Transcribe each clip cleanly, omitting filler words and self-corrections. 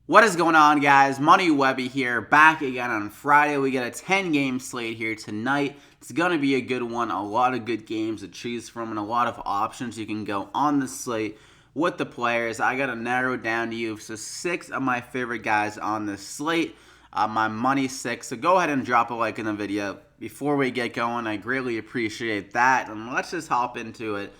What is going on, guys? Money Webby here, back again on Friday. We get a 10-game slate here tonight. It's going to be a good one, a lot of good games to choose from, and a lot of options you can go on the slate with the players. I got to narrow down to you. So 6 of my favorite guys on this slate. My money 6. So go ahead and drop a like in the video before we get going. I greatly appreciate that. And let's just hop into it.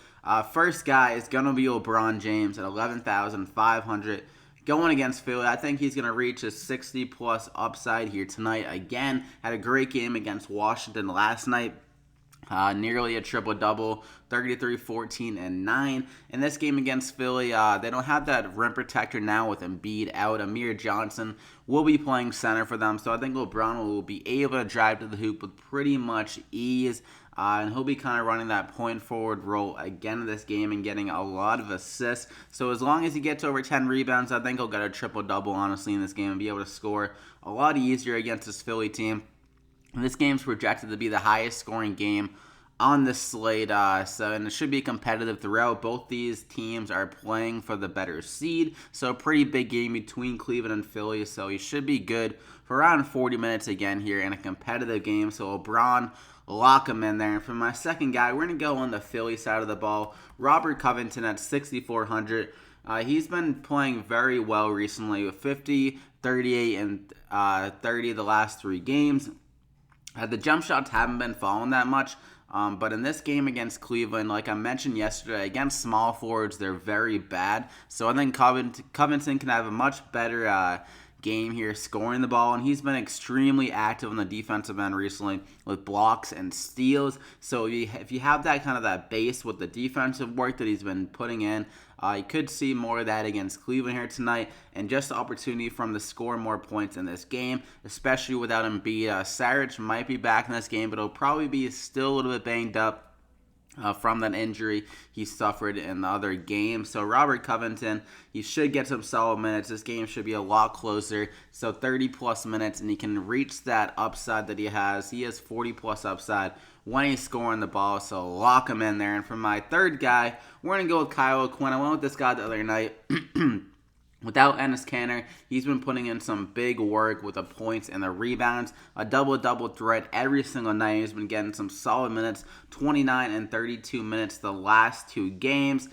First guy is going to be LeBron James at 11,500. Going against Philly, I think he's going to reach a 60-plus upside here tonight. Again, had a great game against Washington last night. Nearly a triple-double, 33, 14, and 9. In this game against Philly, they don't have that rim protector now with Embiid out. Amir Johnson will be playing center for them, so I think LeBron will be able to drive to the hoop with pretty much ease. And he'll be kind of running that point forward role again in this game and getting a lot of assists. So as long as he gets over 10 rebounds, I think he'll get a triple-double, honestly, in this game and be able to score a lot easier against this Philly team. This game's projected to be the highest scoring game on the slate, and it should be competitive throughout. Both these teams are playing for the better seed, so a pretty big game between Cleveland and Philly, so he should be good for around 40 minutes again here in a competitive game. So LeBron, lock him in there. And for my second guy, we're going to go on the Philly side of the ball. Robert Covington at 6,400. He's been playing very well recently with 50, 38, and 30 the last 3 games. The jump shots haven't been falling that much, but in this game against Cleveland, like I mentioned yesterday, against small forwards, they're very bad. So I think Covington can have a much better game here scoring the ball, and he's been extremely active on the defensive end recently with blocks and steals. So if you have that kind of that base with the defensive work that he's been putting in, you could see more of that against Cleveland here tonight, and just the opportunity for him to score more points in this game, especially without Embiid. Saric might be back in this game, but he'll probably be still a little bit banged up from that injury he suffered in the other game. So Robert Covington, he should get some solid minutes. This game should be a lot closer. So 30-plus minutes, and he can reach that upside that he has. He has 40-plus upside when he's scoring the ball, so lock him in there. And for my third guy, we're going to go with Kyle O'Quinn. I went with this guy the other night. Without Enes Kanter, he's been putting in some big work with the points and the rebounds. A double-double threat every single night. He's been getting some solid minutes, 29 and 32 minutes the last 2 games.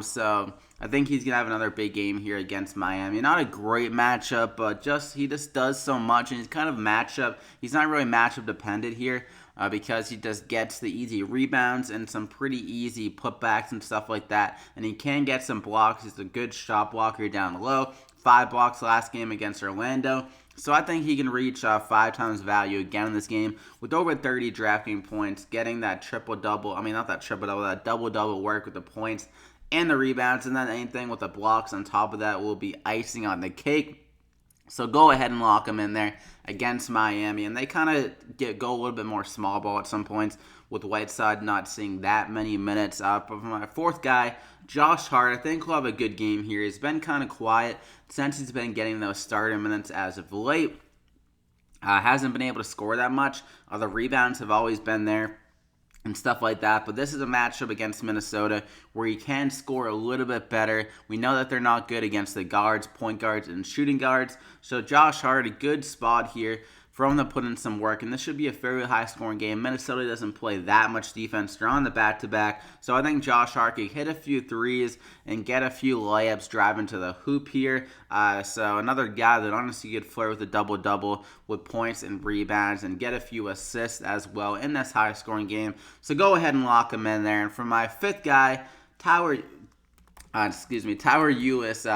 So I think he's going to have another big game here against Miami. Not a great matchup, but he just does so much. And he's not really matchup dependent here. Because he just gets the easy rebounds and some pretty easy putbacks and stuff like that. And he can get some blocks. He's a good shot blocker down low. 5 blocks last game against Orlando. So I think he can reach 5 times value again in this game with over 30 DraftKings points, getting that triple-double. I mean, not that triple-double, that double-double work with the points and the rebounds. And then anything with the blocks on top of that will be icing on the cake. So go ahead and lock them in there against Miami. And they kind of go a little bit more small ball at some points, with Whiteside not seeing that many minutes. But for my fourth guy, Josh Hart, I think he'll have a good game here. He's been kind of quiet since he's been getting those starting minutes as of late. Hasn't been able to score that much. The rebounds have always been there and stuff like that. But this is a matchup against Minnesota where he can score a little bit better. We know that they're not good against the guards, point guards, and shooting guards. So Josh Hart, a good spot here for him to put in some work. And this should be a fairly high-scoring game. Minnesota doesn't play that much defense. They're on the back-to-back. So I think Josh Hart can hit a few threes and get a few layups driving to the hoop here. So another guy that honestly could flirt with a double-double with points and rebounds and get a few assists as well in this high-scoring game. So go ahead and lock him in there. And for my fifth guy, Tyler ULIS,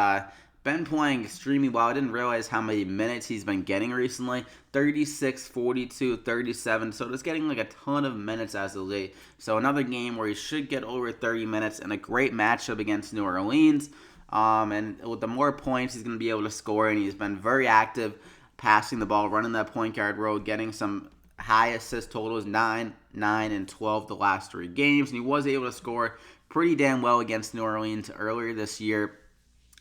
been playing extremely well. I didn't realize how many minutes he's been getting recently. 36, 42, 37. So just getting like a ton of minutes as of late. So another game where he should get over 30 minutes and a great matchup against New Orleans. And with the more points, he's going to be able to score. And he's been very active passing the ball, running that point guard role, getting some high assist totals, 9, 9, and 12 the last 3 games. And he was able to score pretty damn well against New Orleans earlier this year.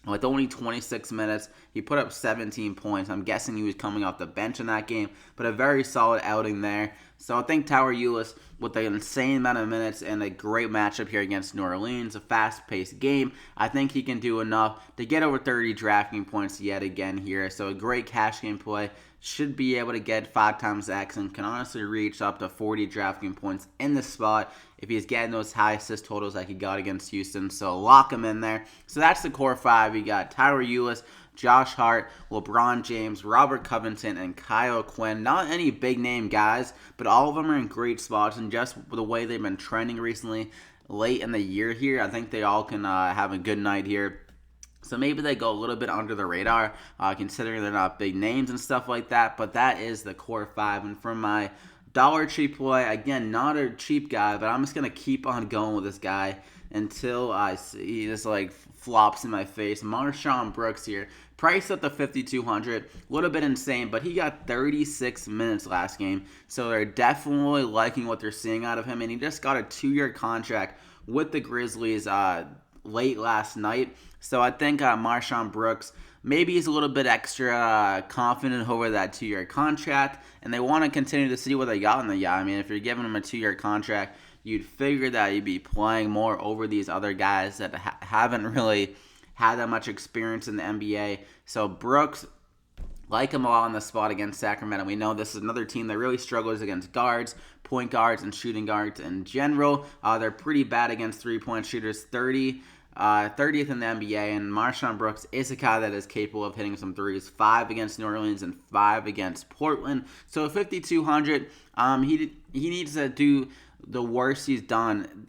With only 26 minutes, he put up 17 points. I'm guessing he was coming off the bench in that game, but a very solid outing there. So I think Tyler ULIS, with an insane amount of minutes and a great matchup here against New Orleans, a fast-paced game, I think he can do enough to get over 30 DraftKings points yet again here. So a great cash game play. Should be able to get 5 times X and can honestly reach up to 40 DraftKings points in the spot if he's getting those high assist totals like he got against Houston. So lock him in there. So that's the core 5. You got Tyler ULIS, Josh Hart, LeBron James, Robert Covington, and Kyle Quinn. Not any big name guys, but all of them are in great spots, and just the way they've been trending recently late in the year here, I think they all can have a good night here. So maybe they go a little bit under the radar, considering they're not big names and stuff like that. But that is the core 5. And for my dollar cheap play, again, not a cheap guy, but I'm just going to keep on going with this guy until I see this like flops in my face. MARSHON Brooks here, priced at the 5,200. A little bit insane, but he got 36 minutes last game. So they're definitely liking what they're seeing out of him. And he just got a 2-year contract with the Grizzlies late last night. So I think MARSHON Brooks, maybe he's a little bit extra confident over that 2-year contract, and they want to continue to see what they got in the guy. I mean, if you're giving him a 2-year contract, you'd figure that you'd be playing more over these other guys that haven't really had that much experience in the NBA. So Brooks, like him a lot on the spot against Sacramento. We know this is another team that really struggles against guards, point guards, and shooting guards in general. They're pretty bad against three-point shooters, 30th in the NBA, and MARSHON Brooks is a guy that is capable of hitting some threes. 5 against New Orleans and 5 against Portland. So 5,200. He needs to do the worst he's done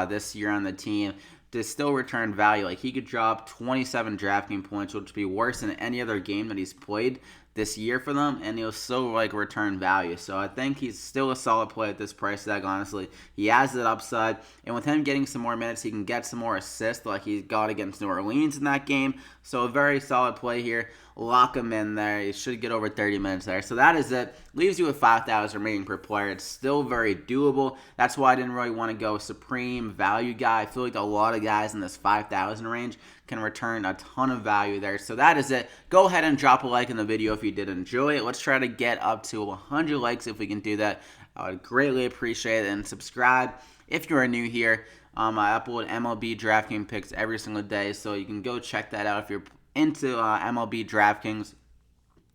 this year on the team to still return value. Like, he could drop 27 DraftKings points, which would be worse than any other game that he's played this year for them, and he'll still return value. So I think he's still a solid play at this price tag, honestly. He has that upside, and with him getting some more minutes, he can get some more assists like he got against New Orleans in that game. So a very solid play here. Lock him in there. He should get over 30 minutes there. So that is it. Leaves you with 5,000 remaining per player. It's still very doable. That's why I didn't really want to go supreme value guy. I feel like a lot of guys in this 5,000 range can return a ton of value there. So that is it. Go ahead and drop a like in the video if you did enjoy it. Let's try to get up to 100 likes if we can do that. I would greatly appreciate it. And subscribe if you are new here. I upload MLB DraftKings picks every single day, so you can go check that out if you're into MLB DraftKings.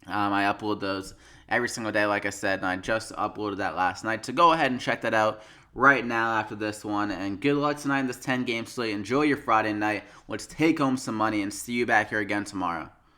I upload those every single day, like I said, and I just uploaded that last night. So go ahead and check that out right now after this one. And good luck tonight in this 10-game slate. Enjoy your Friday night. Let's take home some money and see you back here again tomorrow.